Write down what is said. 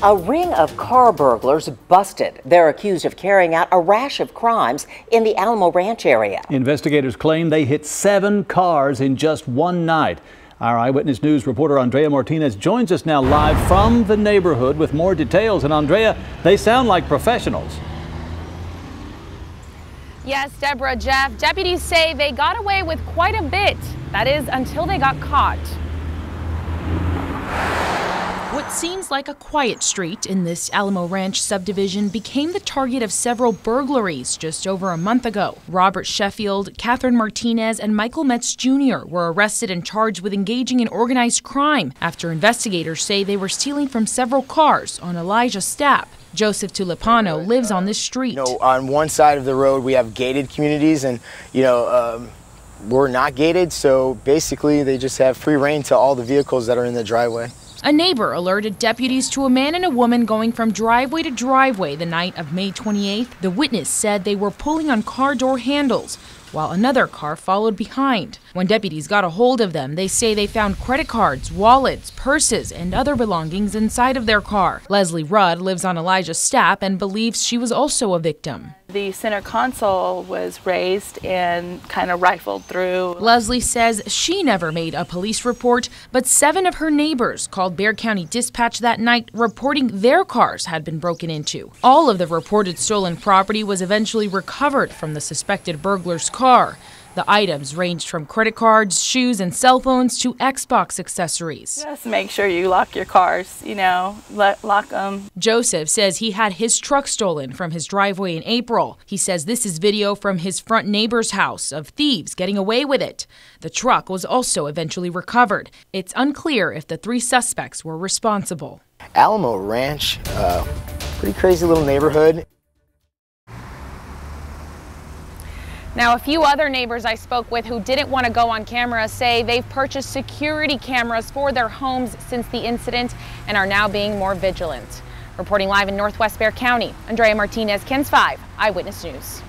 A ring of car burglars busted. They're accused of carrying out a rash of crimes in the Alamo Ranch area. Investigators claim they hit 7 cars in just one night. Our Eyewitness News reporter Andrea Martinez joins us now live from the neighborhood with more details. And Andrea, they sound like professionals. Yes, Deborah, Jeff, deputies say they got away with quite a bit. That is, until they got caught. What seems like a quiet street in this Alamo Ranch subdivision became the target of several burglaries just over a month ago. Robert Sheffield, Catherine Martinez, and Michael Metz Jr. were arrested and charged with engaging in organized crime after investigators say they were stealing from several cars on Elijah Stapp. Joseph Tulipano lives on this street. On one side of the road we have gated communities, and we're not gated, so basically they just have free reign to all the vehicles that are in the driveway. A neighbor alerted deputies to a man and a woman going from driveway to driveway the night of May 28th. The witness said they were pulling on car door handles, while another car followed behind. When deputies got a hold of them, they say they found credit cards, wallets, purses, and other belongings inside of their car. Leslie Rudd lives on Elijah Stapp and believes she was also a victim. The center console was raised and kind of rifled through. Leslie says she never made a police report, but 7 of her neighbors called Bexar County Dispatch that night reporting their cars had been broken into. All of the reported stolen property was eventually recovered from the suspected burglar's car. The items ranged from credit cards, shoes, and cell phones to Xbox accessories. Just make sure you lock your cars, lock them. Joseph says he had his truck stolen from his driveway in April. He says this is video from his front neighbor's house of thieves getting away with it. The truck was also eventually recovered. It's unclear if the 3 suspects were responsible. Alamo Ranch, pretty crazy little neighborhood. Now, a few other neighbors I spoke with who didn't want to go on camera say they've purchased security cameras for their homes since the incident and are now being more vigilant. Reporting live in Northwest Bexar County, Andrea Martinez, KENS 5 Eyewitness News.